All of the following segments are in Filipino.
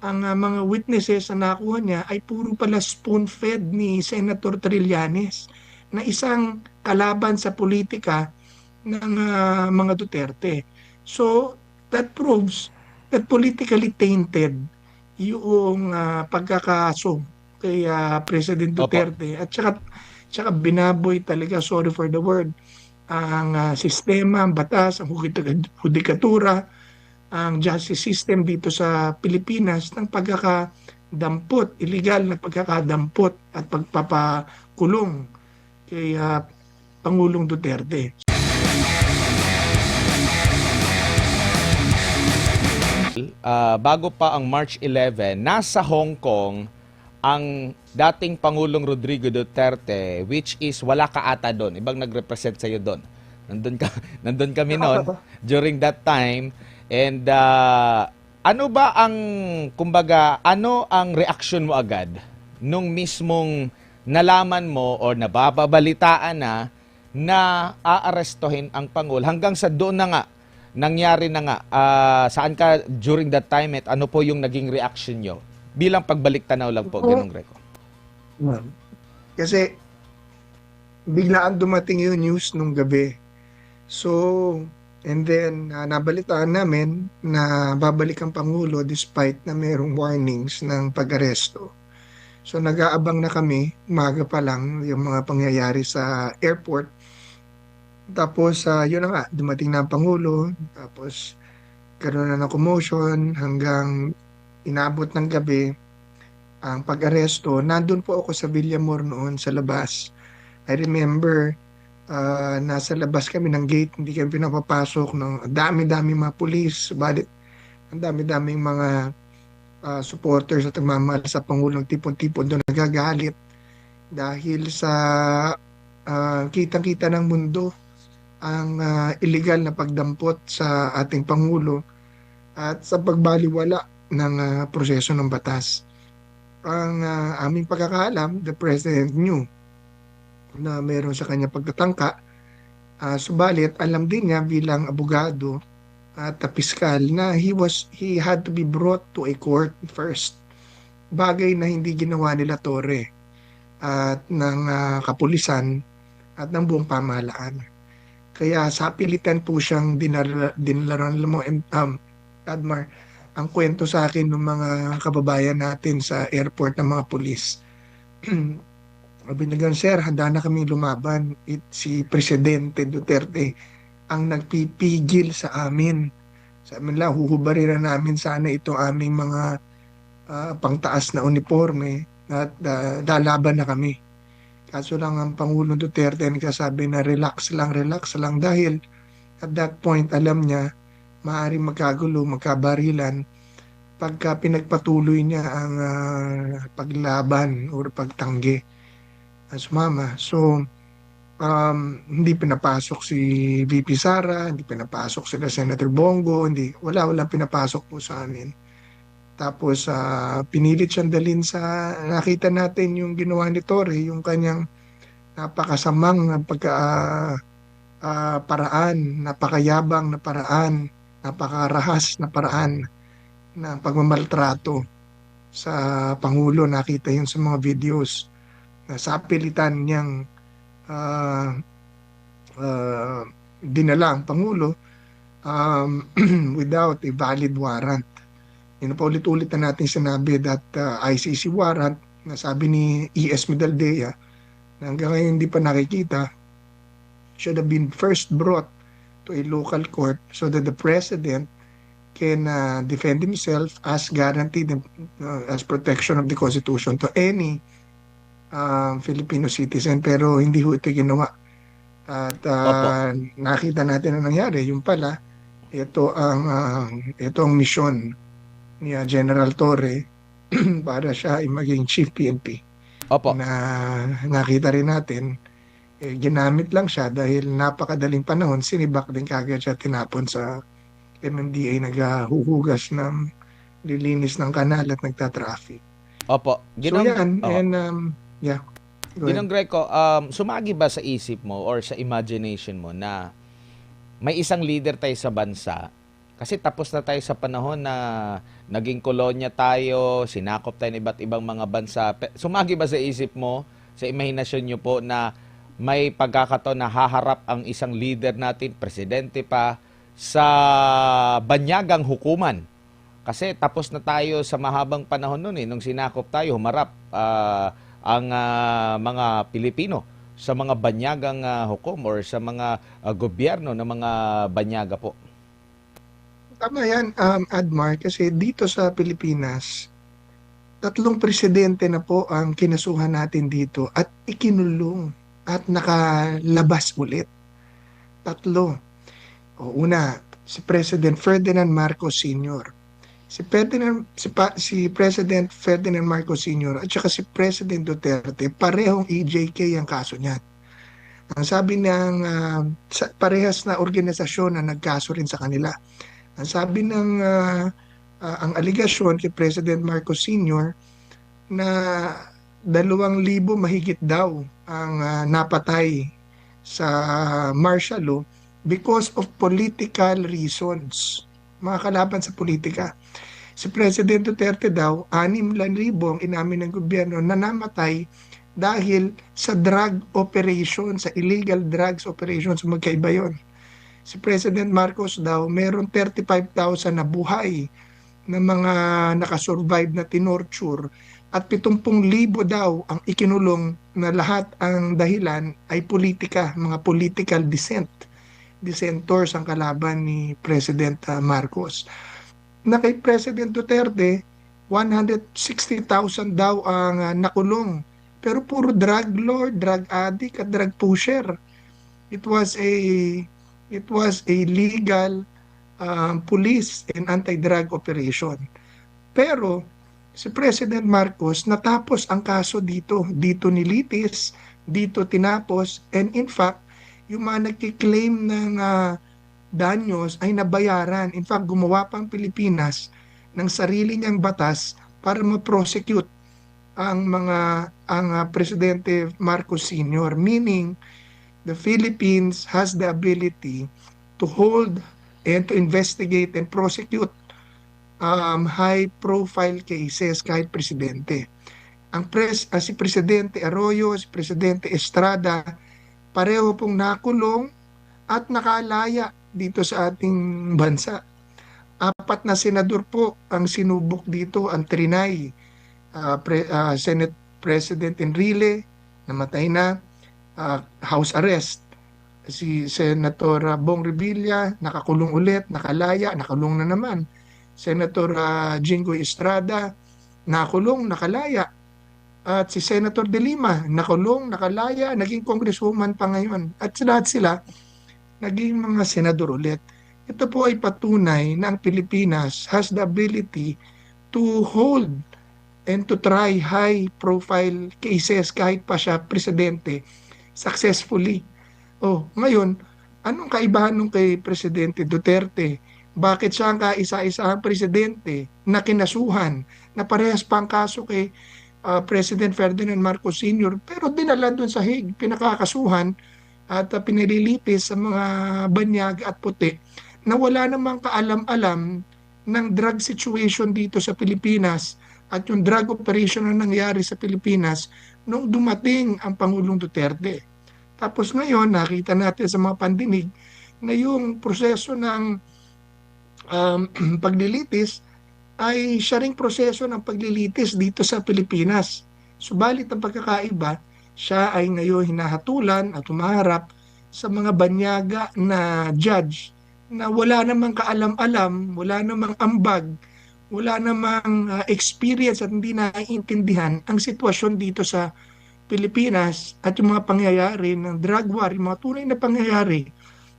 ang mga witnesses na nakuha niya ay puro pala spoon-fed ni Senator Trillanes na isang kalaban sa politika ng mga Duterte. So, that proves that politically tainted yung pagkakaso kay President Opo. Duterte at saka binaboy talaga, sorry for the word, ang sistema, ang batas, ang hudikatura, ang justice system dito sa Pilipinas ng pagkakadampot, illegal na pagkakadampot at pagpapakulong kay Pangulong Duterte. Bago pa ang March 11, nasa Hong Kong ang dating Pangulong Rodrigo Duterte, which is wala ka ata doon. Ibang nag-represent sa'yo doon. Nandun, ka, nandun kami noon during that time. And ano ba ang, kumbaga, ano ang reaksyon mo agad nung mismong nalaman mo o nababalitaan na aarestohin ang Pangulo hanggang sa doon na nga nangyari na nga, saan ka during that time at ano po yung naging reaction nyo? Bilang pagbalik tanaw lang po, Oo. Ginong Greco. Kasi biglaan dumating yung news nung gabi. So, and then nabalitaan namin na babalik ang Pangulo despite na mayroong warnings ng pag-aresto. So nag-aabang na kami, umaga pa lang, yung mga pangyayari sa airport. Tapos yun na nga, dumating na ang Pangulo, tapos karoon na ng commotion hanggang inabot ng gabi ang pag-aresto. Nandun po ako sa Villamor noon sa labas. I remember nasa labas kami ng gate, hindi kami pinapapasok ng dami-dami mga pulis, subalit ang dami-daming mga supporters at nagmamahal sa Pangulong tipon-tipon doon nagagalit dahil sa kitang-kita ng mundo ang illegal na pagdampot sa ating Pangulo at sa pagbaliwala ng proseso ng batas. Ang aming pagkakaalam, the President knew na mayroon sa kanya pagtatangka. Subalit, alam din niya bilang abogado at piskal na he had to be brought to a court first. Bagay na hindi ginawa nila Torre at ng kapulisan at ng buong pamahalaan. Kaya sa pilitan po siyang dinalaran. Alam mo, Admar, ang kwento sa akin ng mga kababayan natin sa airport ng mga pulis. Sabi na gan, sir, handa na kami lumaban. Si Presidente Duterte ang nagpipigil sa amin. Sabi nila, huhubarin na namin sana ito aming mga pangtaas na uniforme at lalaban na kami. Kaso lang ang Pangulong Duterte ang nagsasabi na relax lang dahil at that point alam niya maaaring magkagulo, magkabarilan pagka pinagpatuloy niya ang paglaban o pagtanggi sumama. So, hindi pinapasok si VP Sara, hindi pinapasok sila Senator Bongo, walang pinapasok po sa amin. Tapos, pinilit siyang dalhin sa, nakita natin yung ginawa ni Torre, yung kanyang napakasamang paraan, napakayabang na paraan, napakarahas na paraan na pagmamaltrato sa Pangulo. Nakita yun sa mga videos na sa pilitan niyang dinala ang Pangulo without a valid warrant. Yun pa ulit-ulit na natin sinabi that ICC warrant na sabi ni E.S. Medaldea na hanggang ngayon hindi pa nakikita should have been first brought to a local court so that the President can defend himself as guaranteed as protection of the Constitution to any Filipino citizen, pero hindi ho ito ginawa. At Opo. nakita natin ang nangyari. Yung pala, ito ang misyon ni General Torre para siya ay maging Chief PNP. Opo. Na nakita rin natin, ginamit lang siya dahil napakadaling panahon, sinibak din kagad siya, tinapon sa MMDA, naghuhugas ng lilinis ng kanal at nagtatraffic. Opo. So yan, Opo. and yeah, go ahead. Ginong Greco, sumagi ba sa isip mo or sa imagination mo na may isang leader tayo sa bansa, Kasi tapos na tayo sa panahon na naging kolonya tayo, sinakop tayo ng iba't ibang mga bansa. Sumagi ba sa isip mo, sa imahinasyon nyo po na may pagkakataon na haharap ang isang leader natin, presidente pa, sa banyagang hukuman? Kasi tapos na tayo sa mahabang panahon nun nung sinakop tayo, humarap ang mga Pilipino sa mga banyagang hukom or sa mga gobyerno ng mga banyaga po. Tama yan, Admar, kasi dito sa Pilipinas, tatlong presidente na po ang kinasuhan natin dito at ikinulong at nakalabas ulit. Tatlo. Una, si President Ferdinand Marcos Sr. Si President Ferdinand Marcos Sr. at saka si President Duterte, parehong EJK ang kaso niyan. Ang sabi ng parehas na organisasyon na nagkaso rin sa kanila. Ang sabi ng ang aligasyon kay President Marcos Sr. na 2,000 mahigit daw ang napatay sa martial law because of political reasons. Mga kalaban sa politika. Si President Duterte daw, 6,000 ang inamin ng gobyerno na namatay dahil sa drug operation, sa illegal drugs operations, magkaiba yon. Si President Marcos daw, meron 35,000 na buhay na mga nakasurvive na tinorture at 70,000 daw ang ikinulong na lahat ang dahilan ay politika, mga political dissenters ang kalaban ni President Marcos. Na kay President Duterte, 160,000 daw ang nakulong. Pero puro drug lord, drug addict at drug pusher. It was a legal police and anti-drug operation. Pero si President Marcos natapos ang kaso dito nilitis, dito tinapos, and in fact, yung mga nagki-claim ng danyos ay nabayaran. In fact, gumawa pang Pilipinas ng sarili niyang batas para ma-prosecute ang Presidente Marcos Sr. Meaning, the Philippines has the ability to hold and to investigate and prosecute high-profile cases kahit presidente. Si Presidente Arroyo, si Presidente Estrada, pareho pong nakulong at nakaalaya dito sa ating bansa. 4 na senador po ang sinubok dito, ang trinay. Senate President Enrile, namatay na, house arrest. Si Senator Bong Revilla, nakakulong ulit, nakalaya, nakulong na naman. Senator Jinggoy Estrada, nakulong, nakalaya. At si Senator De Lima, nakulong, nakalaya, naging congresswoman pa ngayon. At lahat sila, naging mga senador ulit. Ito po ay patunay na ang Pilipinas has the ability to hold and to try high-profile cases kahit pa siya presidente successfully. Ngayon, anong kaibahan nung kay Presidente Duterte? Bakit siya ang kaisa-isahang presidente na kinasuhan na parehas pa ang kaso kay President Ferdinand Marcos Sr. pero dinala doon sa Hague, pinakakasuhan at pinililitis sa mga banyaga at puti na wala namang kaalam-alam ng drug situation dito sa Pilipinas at yung drug operation na nangyari sa Pilipinas nung dumating ang Pangulong Duterte. Tapos ngayon, nakita natin sa mga pandinig na yung proseso ng paglilitis ay siya ring proseso ng paglilitis dito sa Pilipinas. Subalit ang pagkakaiba, siya ay ngayon hinahatulan at humaharap sa mga banyaga na judge na wala namang kaalam-alam, wala namang ambag, wala namang experience at hindi naiintindihan ang sitwasyon dito sa Pilipinas at yung mga pangyayari ng drug war, yung mga tunay na pangyayari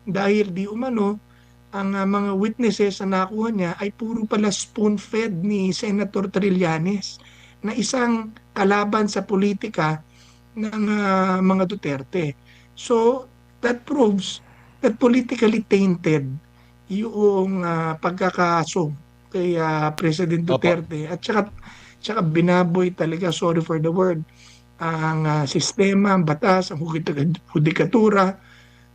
dahil di umano ang mga witnesses na nakuha niya ay puro pala spoon-fed ni Senator Trillanes na isang kalaban sa politika ng mga Duterte. So, that proves that politically tainted yung pagkakaso kay President Duterte. At saka binaboy talaga, sorry for the word, ang sistema, ang batas, ang hudikatura,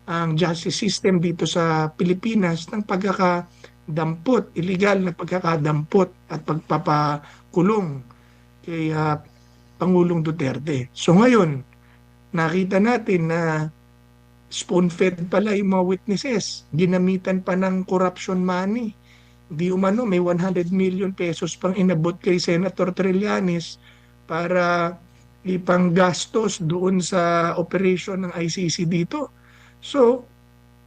ang justice system dito sa Pilipinas ng dampot, illegal na pagkakadampot at pagpapakulong kay Pangulong Duterte. So ngayon, nakita natin na spoon-fed pala yung mga witnesses. Ginamitan pa ng corruption money. Di umano, may 100 million pesos pang inabot kay Senator Trillanes para ipanggastos doon sa operation ng ICC dito. So,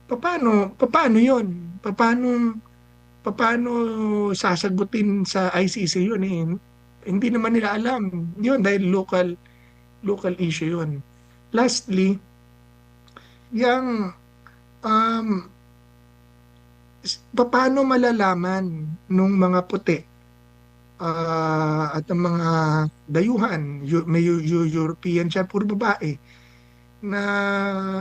paano yon? Paano sasagutin sa ICC yun eh? Hindi naman nila alam. Yun dahil local issue yun. Lastly, yung um, paano malalaman nung mga puti at ang mga dayuhan, European siya, puro babae, na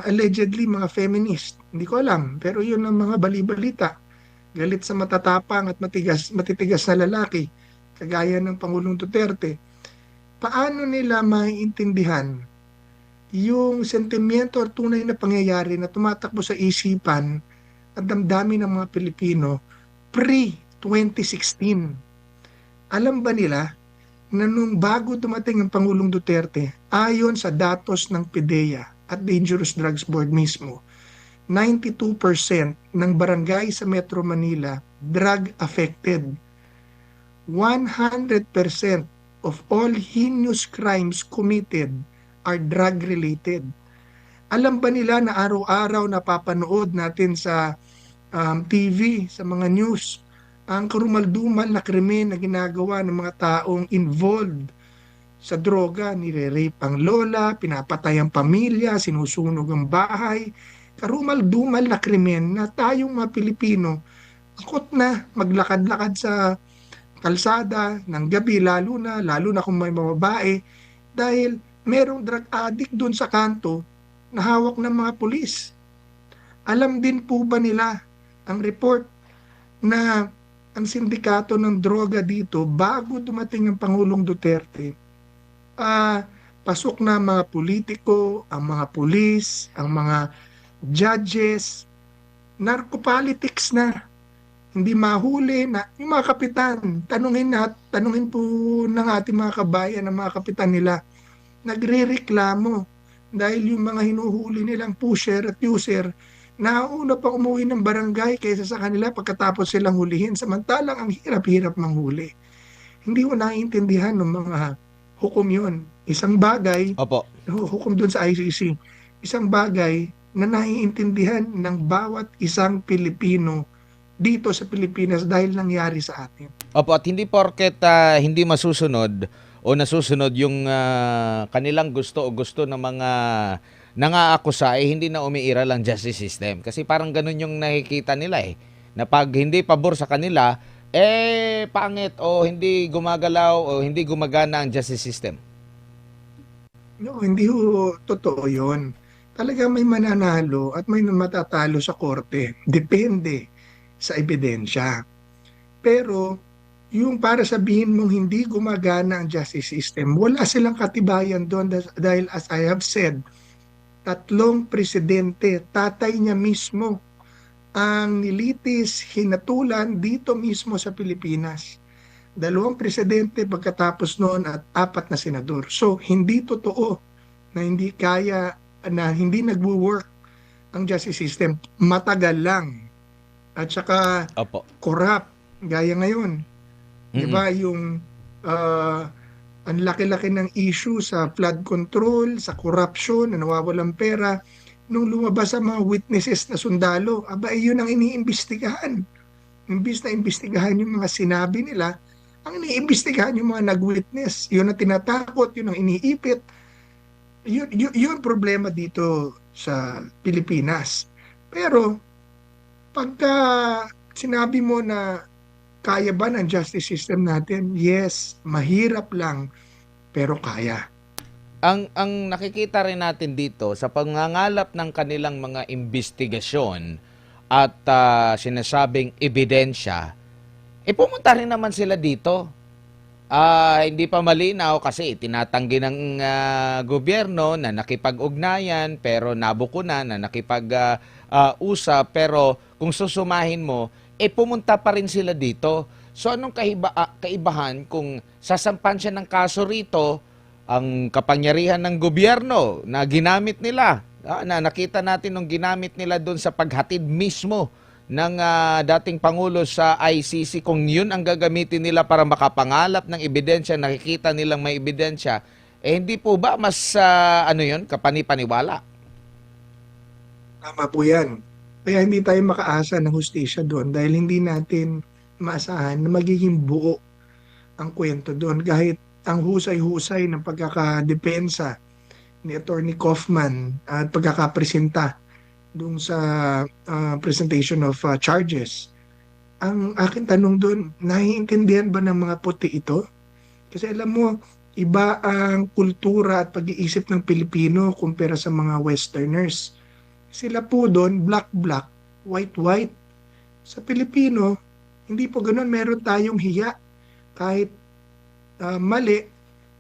allegedly mga feminist. Hindi ko alam, pero yun ang mga bali-balita. Galit sa matatapang at matitigas na lalaki, kagaya ng Pangulong Duterte. Paano nila maiintindihan yung sentimiento at tunay na pangyayari na tumatakbo sa isipan at damdamin ng mga Pilipino pre-2016? Alam ba nila na nung bago dumating ang Pangulong Duterte, ayon sa datos ng PDEA at Dangerous Drugs Board mismo, 92% ng barangay sa Metro Manila drug affected. 100% of all heinous crimes committed are drug related. Alam ba nila na araw-araw napapanood natin sa TV, sa mga news, ang karumaldumal na krimen na ginagawa ng mga taong involved sa droga, nire-rape ang lola, pinapatay ang pamilya, sinusunog ang bahay, karumal-dumal na krimen na tayong mga Pilipino, takot na maglakad-lakad sa kalsada ng gabi, lalo na kung may mga babae, dahil merong drug addict doon sa kanto na hawak ng mga pulis. Alam din po ba nila ang report na ang sindikato ng droga dito bago dumating ang Pangulong Duterte, pasok na ang mga politiko, ang mga pulis, ang mga judges, narcopolitics na, hindi mahuli na yung mga kapitan. Tanungin po ng ating mga kabayan, ng mga kapitan nila, nagrereklamo dahil yung mga hinuhuli nilang pusher at user nauna pa umuwi ng barangay kaysa sa kanila pagkatapos silang hulihin. Samantalang ang hirap-hirap manghuli. Hindi ko naiintindihan ng mga hukom yun. Isang bagay, Opo. hukom dun sa ICC, isang bagay na naiintindihan ng bawat isang Pilipino dito sa Pilipinas dahil nangyari sa atin. Opo, at hindi porket hindi masusunod o nasusunod yung kanilang gusto o gusto ng mga nangaakusa hindi na umiiral ang justice system. Kasi parang ganun yung nakikita nila eh. Na pag hindi pabor sa kanila, pangit o hindi gumagalaw o hindi gumagana ang justice system. No, hindi ho totoo yun. Talaga may mananalo at may matatalo sa korte. Depende sa ebidensya. Pero yung para sabihin mong hindi gumagana ang justice system, wala silang katibayan doon dahil as I have said, 3 presidente, tatay niya mismo ang nilitis, hinatulan dito mismo sa Pilipinas. 2 presidente pagkatapos noon at 4 na senador. So, hindi totoo na hindi kaya, na hindi nagwo-work ang justice system. Matagal lang. At saka Opo. corrupt. Gaya ngayon. Di Mm-mm. ba yung ang laki-laki ng issue sa flood control, sa corruption, na nawawalang pera. Nung lumabas ang mga witnesses na sundalo, aba, yun ang iniimbestigahan. Imbis na imbestigahan yung mga sinabi nila, ang iniimbestigahan yung mga nag-witness. Yun ang tinatakot, yun ang iniipit. Yun problema dito sa Pilipinas. Pero, pagka sinabi mo na kaya ba ng justice system natin? Yes, mahirap lang, pero kaya. Ang nakikita rin natin dito sa pangangalap ng kanilang mga investigasyon at sinasabing ebidensya, pumunta rin naman sila dito. Hindi pa malinaw kasi tinatanggi ng gobyerno na nakipag-ugnayan pero nabuko na nakipag-usap pero kung susumahin mo, pumunta pa rin sila dito. So anong kaibahan kung sasampan siya ng kaso rito, ang kapangyarihan ng gobyerno na ginamit nila, na nakita natin nung ginamit nila doon sa paghatid mismo ng dating Pangulo sa ICC, kung yun ang gagamitin nila para makapangalap ng ebidensya, nakikita nilang may ebidensya, hindi po ba mas ano yun, kapani-paniwala? Tama po yan. Kaya hindi tayo makaasa ng hustisya doon dahil hindi natin maasahan na magiging buo ang kwento doon. Kahit ang husay-husay ng pagkakadepensa ni Attorney Kaufman at pagkakapresenta doon sa presentation of charges. Ang aking tanong doon, naiintindihan ba ng mga puti ito? Kasi alam mo, iba ang kultura at pag-iisip ng Pilipino kumpara sa mga Westerners. Sila po doon, black-black, white-white. Sa Pilipino, hindi po ganun. Meron tayong hiya. Kahit mali,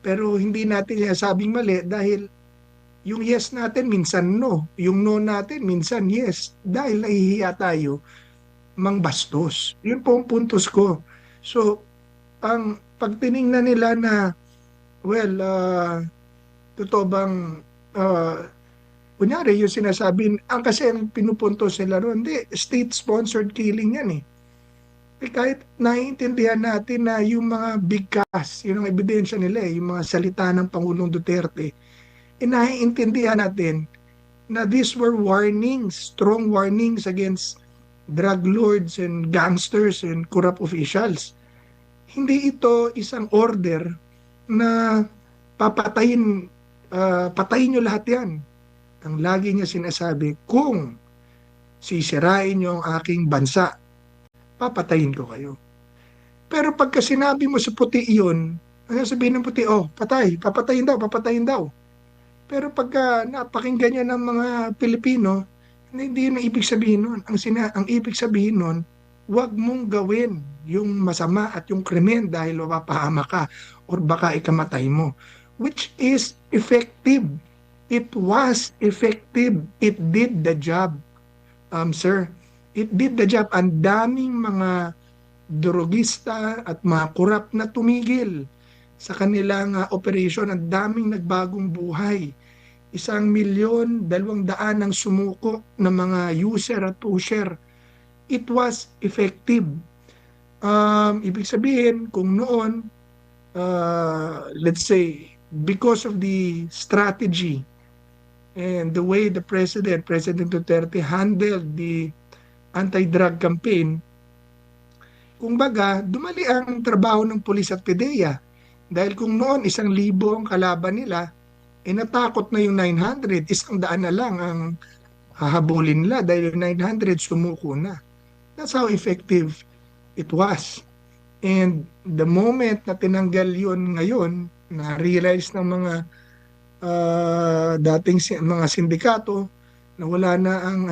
pero hindi natin sinasabing mali dahil yung yes natin minsan no. Yung no natin minsan yes. Dahil nahihiya tayo mangbastos. Yun po ang puntos ko. So, ang pagtiningnan nila na, well, totoo bang, kunyari, yung sinasabi, ang kasi ang pinupuntos nila ron, hindi, state-sponsored killing yan eh. Kahit naiintindihan natin na yung mga bigkas, yun ang ebidensya nila eh, yung mga salita ng Pangulong Duterte, naiintindihan natin na these were warnings, strong warnings against drug lords and gangsters and corrupt officials. Hindi ito isang order na patayin nyo lahat yan. Ang lagi niya sinasabi, kung sisirain nyo ang aking bansa, papatayin ko kayo. Pero pagka sinabi mo sa puti iyon, ano sabihin ng puti, patay, papatayin daw. Pero pagka napakinggan niya ng mga Pilipino, hindi yun ang ibig sabihin nun. Ang ibig sabihin nun, huwag mong gawin yung masama at yung krimen dahil mapapahama ka or baka ikamatay mo. Which is effective. It was effective. It did the job, sir. It did the job. Ang daming mga drogista at mga korap na tumigil sa kanilang operation. Ang daming nagbagong buhay. 1,200,000 ang sumuko ng mga user at pusher. It was effective. Ibig sabihin, kung noon, let's say, because of the strategy and the way the President Duterte handled the anti-drug campaign, kumbaga, dumali ang trabaho ng pulis at PDEA. Dahil kung noon 1,000 ang kalaban nila, natakot na yung 900, 100 na lang ang hahabulin nila dahil yung 900 sumuko na. That's how effective it was. And the moment na tinanggal yun ngayon, na-realize ng mga dating mga sindikato na wala na ang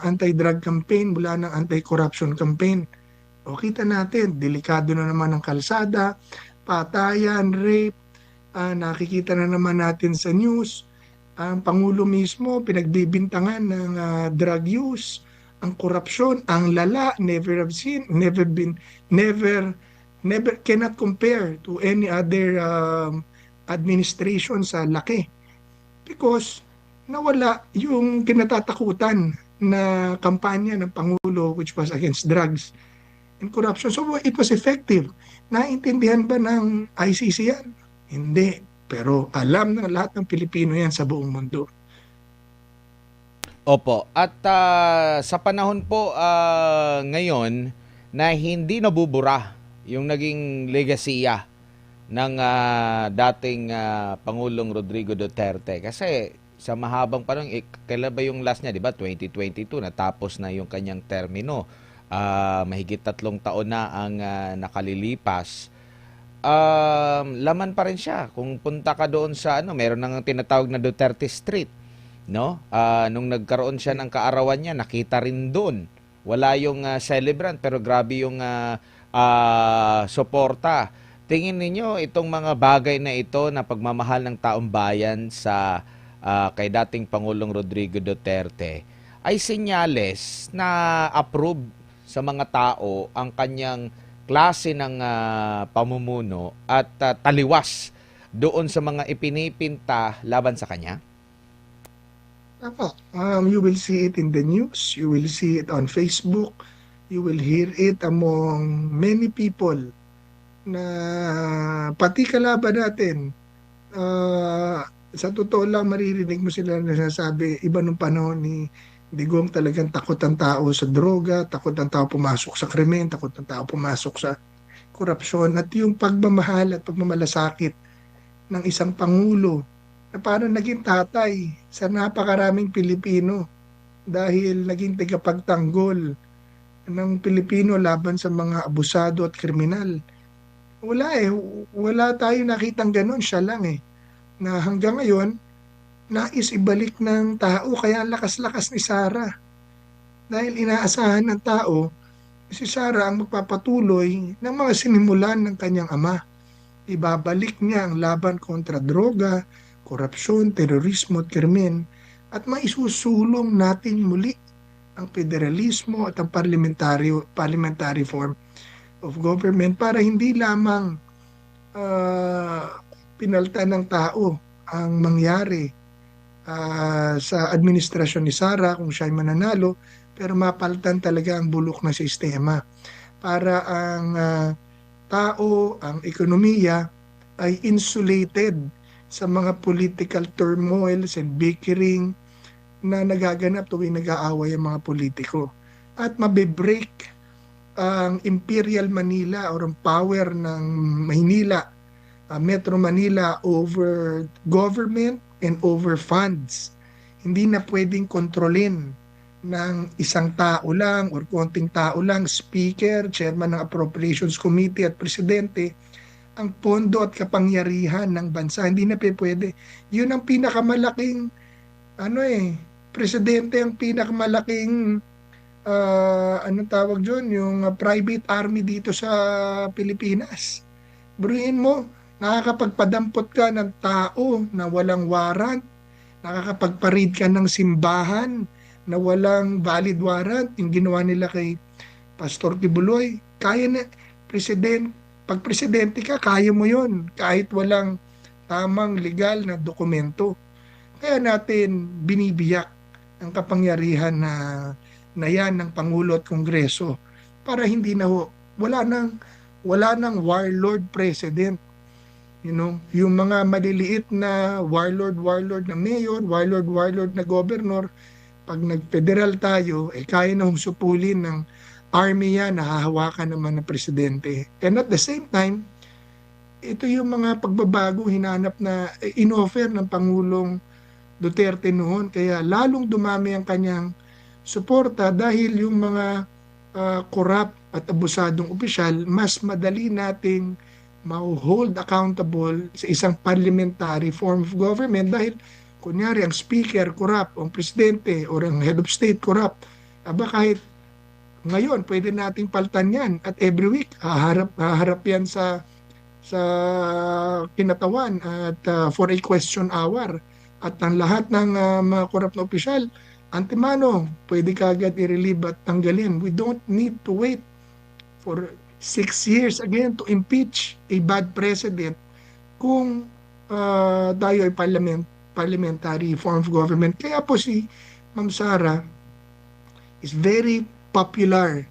anti-drug campaign, wala na ang anti-corruption campaign. O kita natin, delikado na naman ang kalsada, patayan, rape, nakikita na naman natin sa news, ang Pangulo mismo pinagbibintangan ng drug use, ang korupsyon, ang lala, never cannot compare to any other administration sa laki. Because nawala yung kinatatakutan na kampanya ng Pangulo which was against drugs and corruption. So it was effective. Naintindihan ba ng ICC yan? Hindi. Pero alam ng lahat ng Pilipino yan sa buong mundo. Opo. At sa panahon po ngayon na hindi nabubura yung naging legasiya ng dating Pangulong Rodrigo Duterte. Kasi sa mahabang panahon, kailan ba yung last niya, di ba? 2022, natapos na yung kanyang termino. Mahigit 3 taon na ang nakalilipas. Laman pa rin siya. Kung punta ka doon sa meron nang tinatawag na Duterte Street, no? Nung nagkaroon siya ng kaarawan niya, nakita rin doon. Wala yung celebrant pero grabe yung suporta. Tingin ninyo itong mga bagay na ito na pagmamahal ng taong bayan sa kay dating Pangulong Rodrigo Duterte ay senyales na approve sa mga tao ang kanyang klase ng pamumuno at taliwas doon sa mga ipinipinta laban sa kanya? Tama. You will see it in the news, you will see it on Facebook, you will hear it among many people na pati kalaban natin, ah, sa totoo lang maririnig mo sila na sinasabi, iba nung panahon ni Digong, talagang takot ang tao sa droga, takot ang tao pumasok sa krimen, takot ang tao pumasok sa korupsyon, at yung pagmamahal at pagmamalasakit ng isang pangulo na parang naging tatay sa napakaraming Pilipino dahil naging tagapagtanggol ng Pilipino laban sa mga abusado at kriminal. Wala eh, wala tayong nakitang ganun, siya lang eh. Na hanggang ngayon, nais ibalik ng tao, kaya ang lakas-lakas ni Sara. Dahil inaasahan ng tao, si Sara ang magpapatuloy ng mga sinimulan ng kanyang ama. Ibabalik niya ang laban kontra droga, korupsyon, terorismo at krimen, at maisusulong natin muli ang federalismo at ang parliamentary form of government para hindi lamang pinalta ng tao ang mangyari sa administrasyon ni Sara kung siya ay mananalo, pero mapalitan talaga ang bulok na sistema para ang tao, ang ekonomiya ay insulated sa mga political turmoils and bickering na nagaganap tuwing nag-aaway ang mga politiko. At mabibreak ang Imperial Manila or ang power ng Maynila, Metro Manila over government and over funds. Hindi na pwedeng kontrolin ng isang tao lang or konting tao lang, speaker, chairman ng appropriations committee at presidente, ang pondo at kapangyarihan ng bansa. Hindi na pwede. Yun ang pinakamalaking presidente ang pinakamalaking anong tawag dyan, yung private army dito sa Pilipinas. Buruin mo, nakakapagpadampot ka ng tao na walang warrant, nakakapagparid ka ng simbahan na walang valid warrant, yung ginawa nila kay Pastor Kibuloy. Kaya na, pag presidente ka, kaya mo yon kahit walang tamang legal na dokumento. Kaya natin binibiyak ang kapangyarihan na yan ng Pangulo at Kongreso para hindi na wala nang warlord president. Yung mga maliliit na warlord na mayor, warlord na governor, pag nag-federal tayo, kaya na humsupulin ng army yan, nahahawakan naman ng presidente. And at the same time, ito yung mga pagbabago hinanap na in-offer ng Pangulong Duterte noon. Kaya lalong dumami ang kanyang suporta dahil yung mga corrupt at abusadong opisyal, mas madali nating ma-hold accountable sa isang parliamentary form of government dahil kunyari ang speaker corrupt, ang presidente or ang head of state corrupt, kahit ngayon pwede nating paltan yan at every week haharap yan sa kinatawan at for a question hour at ang lahat ng mga corrupt na opisyal antemano, pwede kagad i-relieve at tanggalin. We don't need to wait for 6 years again to impeach a bad president kung tayo ay parliamentary form of government. Kaya po si Ma'am Sara is very popular.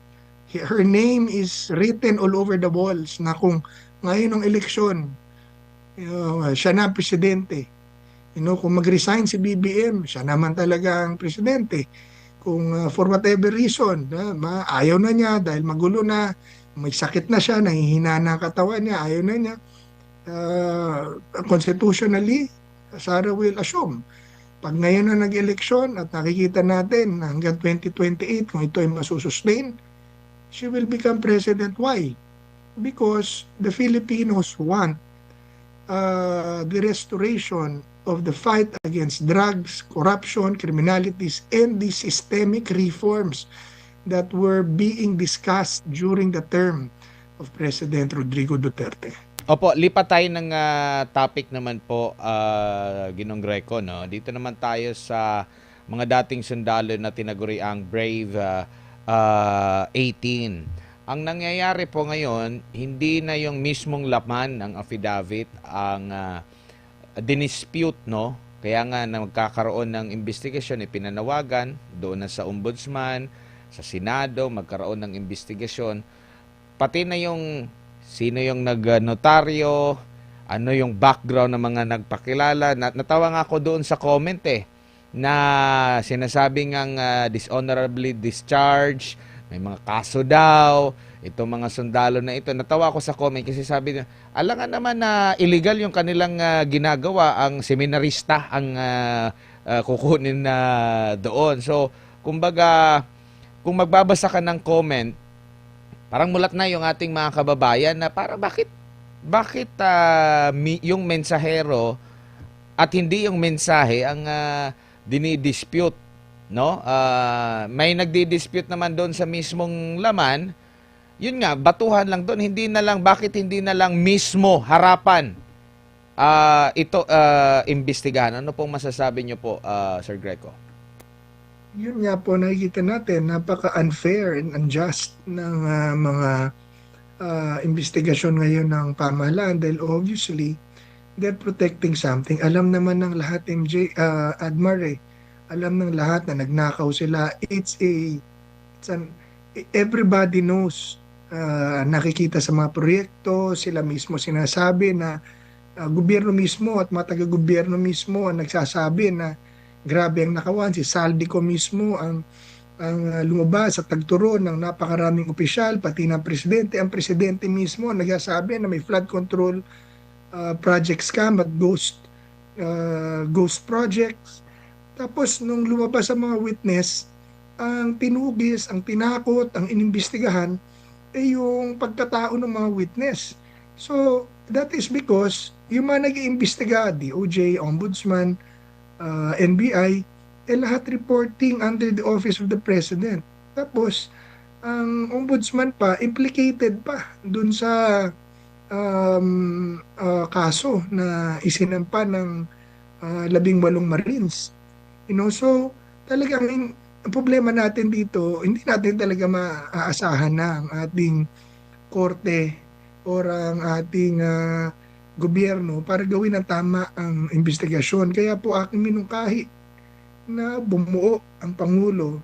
Her name is written all over the walls na kung ngayon ng eleksyon, siya na ang presidente. Kung mag-resign si BBM, siya naman talaga ang presidente. Kung for whatever reason, ayaw na niya dahil magulo na, may sakit na siya, nahihina na ang katawan niya, ayaw na niya, constitutionally, Sara will assume. Pag ngayon na nag-eleksyon at nakikita natin na hanggang 2028, kung ito ay masusustain, she will become president. Why? Because the Filipinos want the restoration of the fight against drugs, corruption, criminalities, and the systemic reforms that were being discussed during the term of President Rodrigo Duterte. Opo, lipat tayo ng topic naman po, Ginong Greco, no? Dito naman tayo sa mga dating sundalo na tinaguri ang brave 18. Ang nangyayari po ngayon, hindi na yung mismong laman ng affidavit ang dinispute, no? Kaya nga magkakaroon ng investigasyon, ipinanawagan doon na sa ombudsman, sa Senado, magkaroon ng investigasyon. Pati na yung sino yung nag-notaryo, ano yung background ng mga nagpakilala. Natawa nga ako doon sa comment na sinasabing ang dishonorably discharged, may mga kaso daw, itong mga sundalo na ito. Natawa ako sa comment kasi sabi niya, alangan naman na illegal yung kanilang ginagawa, ang seminarista ang kukunin na doon. So, kumbaga, kung magbabasa ka ng comment, parang mulat na yung ating mga kababayan na para bakit yung mensahero at hindi yung mensahe ang dinidispute, no? May nagdi-dispute naman doon sa mismong laman. Yun nga, batuhan lang doon, bakit hindi na lang mismo harapan ito imbestigahan. Ano pong masasabi niyo po, Sir Greco? Yun nga po nakikita natin, napaka-unfair and unjust ng mga investigasyon ngayon ng pamahalaan dahil obviously they're protecting something. Alam naman ng lahat, Admar, alam ng lahat na nagnakaw sila. Everybody knows, nakikita sa mga proyekto, sila mismo sinasabi na gobyerno mismo at mga taga-gobyerno mismo ang nagsasabi na grabe ang nakawan. Si Saldico mismo ang lumabas sa tagturo ng napakaraming opisyal, pati ng presidente. Ang presidente mismo nagsasabi na may flood control project scam at ghost projects. Tapos nung lumabas sa mga witness, ang tinugis, ang tinakot, ang inimbestigahan ay yung pagkatao ng mga witness. So that is because yung mga nag-iimbestiga, DOJ, Ombudsman, NBI, lahat reporting under the Office of the President. Tapos, ang Ombudsman pa, implicated pa dun sa kaso na isinampa ng 18 Marines. So, talagang ang problema natin dito, hindi natin talaga maaasahan na ang ating korte o ang ating gobyerno para gawin ang tama ang investigasyon. Kaya po aking minungkahi na bumuo ang Pangulo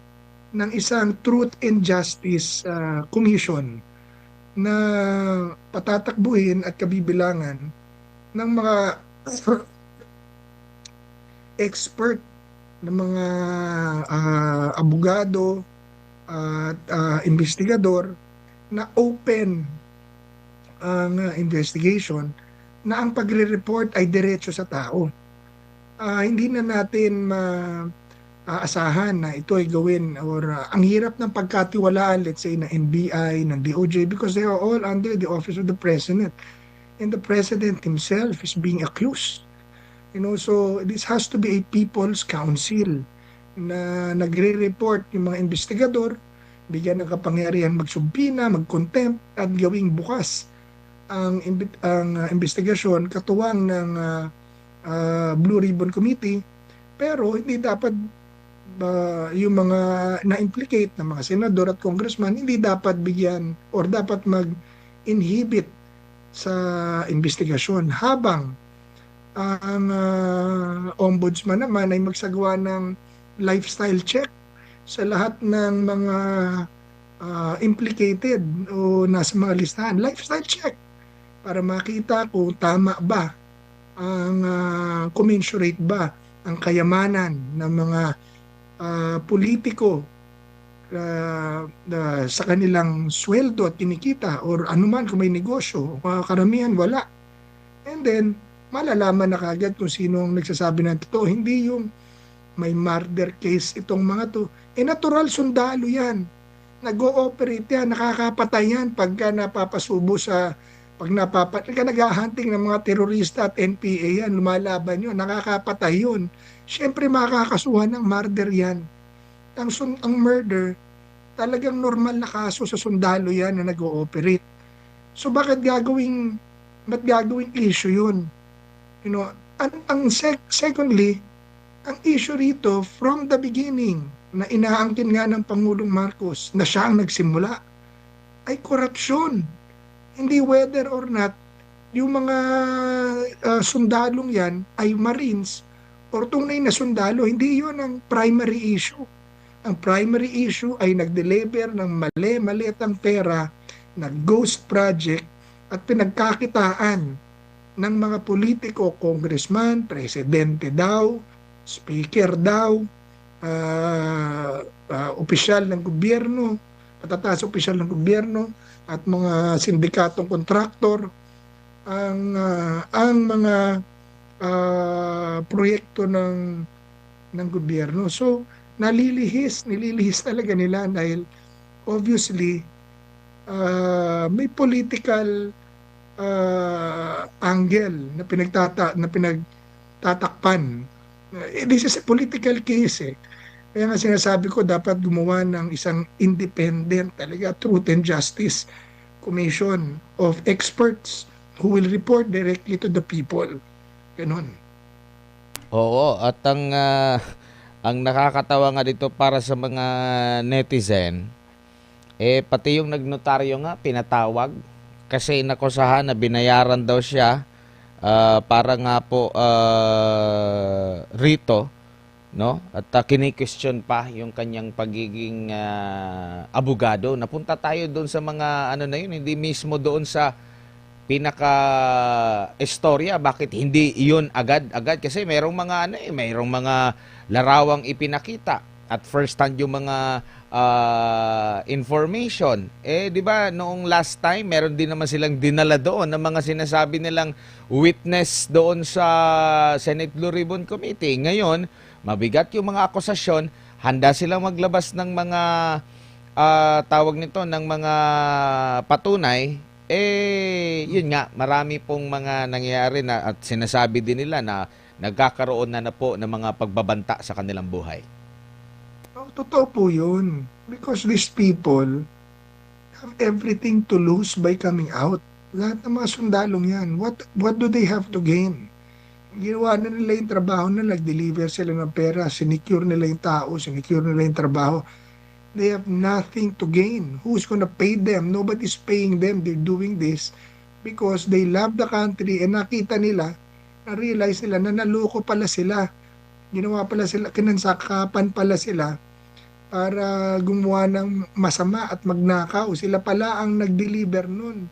ng isang Truth and Justice Commission na patatakbuhin at kabibilangan ng mga expert, ng mga abogado at investigador na open ang investigation, na ang pagre-report ay diretso sa tao. Hindi na natin aasahan na ito ay gawin or ang hirap ng pagkatiwalaan, let's say, ng NBI, ng DOJ, because they are all under the Office of the President. And the President himself is being accused. So this has to be a People's Council na nagre-report yung mga investigador, bigyan ng kapangyarihan magsumbina, mag-contempt, at gawing bukas ang investigasyon katuwang ng Blue Ribbon Committee. Pero hindi dapat yung mga na-implicate na mga senador at congressman, hindi dapat bigyan or dapat mag-inhibit sa investigasyon, habang ang ombudsman naman ay magsagawa ng lifestyle check sa lahat ng mga implicated o nasa mga listahan. Lifestyle check para makita kung tama ba ang commensurate ba ang kayamanan ng mga politiko sa kanilang sweldo at kinikita or anuman kung may negosyo. Karamihan wala. And then malalaman na kagad kung sino ang nagsasabi ng totoo. Hindi yung may murder case itong mga to. Natural sundalo yan. Nag-ooperate yan, nakakapatay yan pagka napapasubo pagka nag-hunting ng mga terorista at NPA yan, lumalaban yun, nakakapatay yun. Siyempre makakasuhan ng murder yan. Ang murder, talagang normal na kaso sa sundalo yan na nag-ooperate. So bakit gagawing issue yun? Secondly, ang issue rito from the beginning, na inaangkin nga ng Pangulong Marcos na siya ang nagsimula ay korupsyon. Hindi whether or not yung mga sundalong yan ay Marines or tunay na sundalo, hindi yun ang primary issue. Ang primary issue ay nag-deliver ng mali-malitang pera, nag-ghost project at pinagkakitaan ng mga politiko, congressman, presidente daw, speaker daw, opisyal ng gobyerno, matataas opisyal ng gobyerno at mga sindikatong kontraktor ang mga proyekto ng gobyerno. So nililihis talaga nila dahil obviously may political angle na pinagtatakpan. This is a political case eh. Kaya nga sinasabi ko dapat gumawa ng isang independent talaga truth and justice commission of experts who will report directly to the people. Ganon. Oo, at ang nakakatawa nga dito para sa mga netizen, pati yung nagnotaryo nga pinatawag kasi inakusahan na binayaran daw siya para nga po rito, no? At kini-question pa yung kanyang pagiging abogado. Napunta tayo doon sa mga ano na yun, hindi mismo doon sa pinaka-istorya, bakit hindi iyon agad-agad? Kasi mayroong mga mayroong mga larawang ipinakita at first hand yung mga information. Di ba noong last time meron din naman silang dinala doon ng mga sinasabi nilang witness doon sa Senate Blue Ribbon Committee. Ngayon, mabigat yung mga akusasyon, handa silang maglabas ng mga tawag nito ng mga patunay. Yun nga, marami pong mga nangyayari na at sinasabi din nila na nagkakaroon na po ng mga pagbabanta sa kanilang buhay. Totoo po yun. Because these people have everything to lose by coming out. Lahat ng mga sundalong yan, what do they have to gain? Ginawa na nila yung trabaho na nag-deliver sila ng pera, sinecure nila yung tao, sinecure nila yung trabaho. They have nothing to gain. Who's gonna pay them? Nobody's paying them. They're doing this because they love the country and nakita nila, na-realize nila na naloko pala sila. Ginawa pala sila, kinansakapan pala sila para gumawa ng masama at magnakaw. Sila pala ang nag-deliver nun.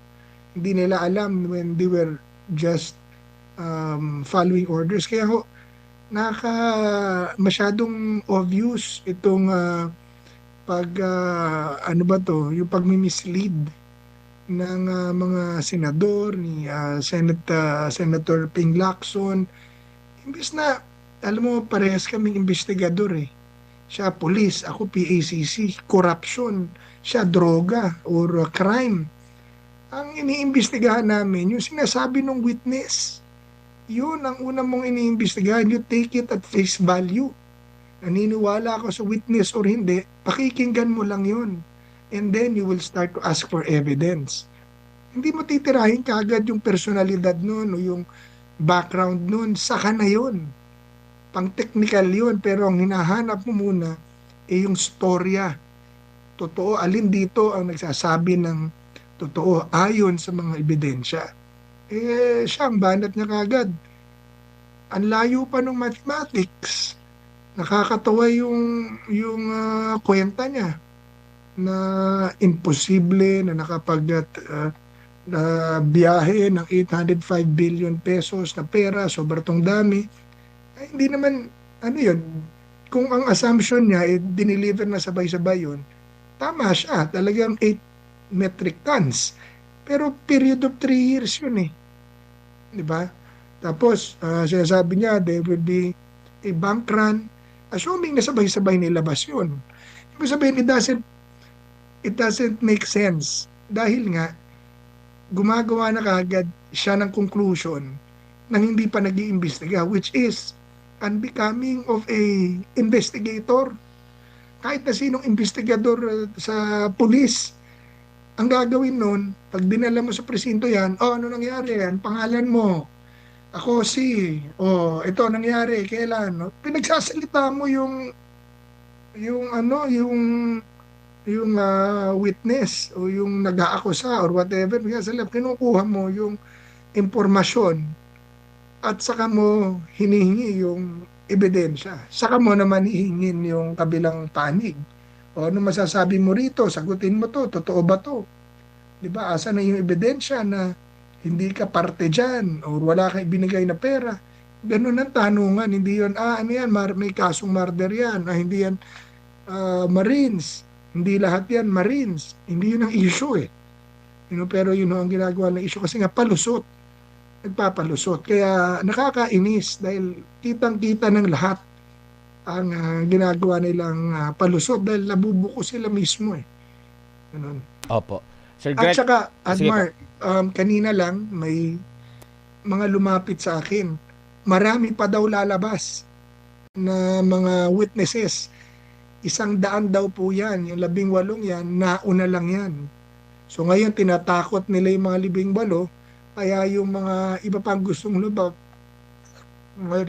Hindi nila alam when they were just following orders. Kaya ho, masyadong obvious itong ano ba to, yung pagmi-mislead ng mga senador ni Senator Ping Lacson. Imbes na, alam mo, parehas kaming investigador eh. Siya police, ako PACC, corruption, siya droga or crime. Ang iniimbestigahan namin, yung sinasabi ng witness, yun ang una mong iniimbestigahan, you take it at face value. Naniniwala ako sa witness or hindi, pakikinggan mo lang yun. And then you will start to ask for evidence. Hindi mo titirahin kaagad yung personalidad nun o yung background nun, saka na yun. Pang-technical yun, pero ang hinahanap mo muna ay yung storya. Totoo, alin dito ang nagsasabi ng totoo ayon sa mga ebidensya. Siya ang banat niya kaagad. Ang layo pa ng mathematics. Nakakatawa yung kwenta niya na imposible na na biyahe ng 805 billion pesos na pera, sobrang dami. Ay, hindi naman, ano yun, kung ang assumption niya, dineliver na sabay-sabay yun, tama siya, talagang 8 metric tons. Pero period of 3 years yun eh. Di ba? Tapos, sinasabi niya, there will be a bank run, assuming na sabay-sabay nilabas yun. Ibig sabihin, it doesn't make sense. Dahil nga, gumagawa na kagad siya ng conclusion nang hindi pa nag-iimbestiga, which is unbecoming of a investigator. Kahit na sinong investigador sa pulis, ang gagawin nun, pag dinala mo sa presinto yan, ano nangyari yan? Pangalan mo, ako ito nangyari, kailan? No? Pinagsasalita mo yung yung ano, yung witness o yung nag-aakusa or whatever, kasi kinukuha mo yung impormasyon at saka mo hinihingi yung ebidensya. Saka mo naman hihingin yung kabilang panig. O ano masasabi mo rito? Sagutin mo to. Totoo ba to? Di ba? Asa na yung ebidensya na hindi ka parte dyan o wala kang ibinigay na pera? Ganun ang tanungan. Hindi yun, ano yan, may kasong murder yan. Hindi yan Marines. Hindi lahat yan Marines. Hindi yun ang issue eh. Pero yun ang ginagawa ng issue kasi nga palusot, nagpapalusot. Kaya nakakainis dahil kitang-kita ng lahat ang ginagawa nilang palusot dahil nabubuko sila mismo eh. Ganun. Opo. Sir At Greg, saka, sige po. Admar, kanina lang may mga lumapit sa akin. Marami pa daw lalabas na mga witnesses. 100 daw po yan. Yung 18 yan, nauna lang yan. So ngayon, tinatakot nila yung mga 18, kaya yung mga iba pang gustong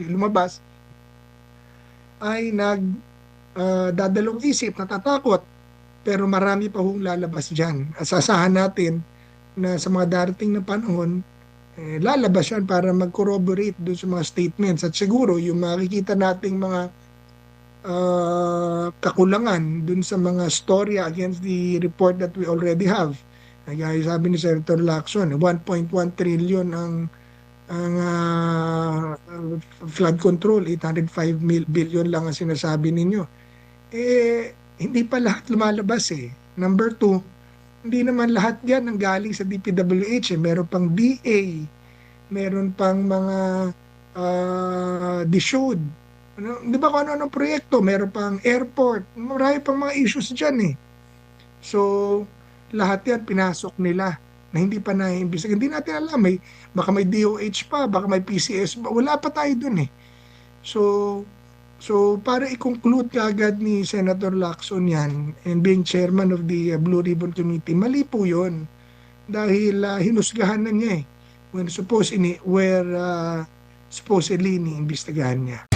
lumabas ay dadalong isip, natatakot. Pero marami pa hong lalabas dyan. Asasahan natin na sa mga darating na panahon, lalabas yan para mag-corroborate dun sa mga statements. At siguro, yung makikita nating mga kakulangan dun sa mga storya against the report that we already have. Gaya sabi ni Senator Lacson, 1.1 trillion ang flood control, 805 billion lang ang sinasabi ninyo. Hindi pa lahat lumalabas eh. Number two, hindi naman lahat yan ang galing sa DPWH. Meron pang DA, meron pang mga DSUD. Di ba kung ano-ano proyekto? Meron pang airport. Marami pang mga issues dyan eh. So, lahat yan pinasok nila na hindi pa naiimbestigahan. Hindi natin alam. Baka may DOH pa, baka may PCS pa. Wala pa tayo dun eh. So para i-conclude kaagad ni Senator Lacson yan and being chairman of the Blue Ribbon Committee, mali po yun. Dahil hinusgahan na niya eh. Where supposedly iniimbestigahan niya.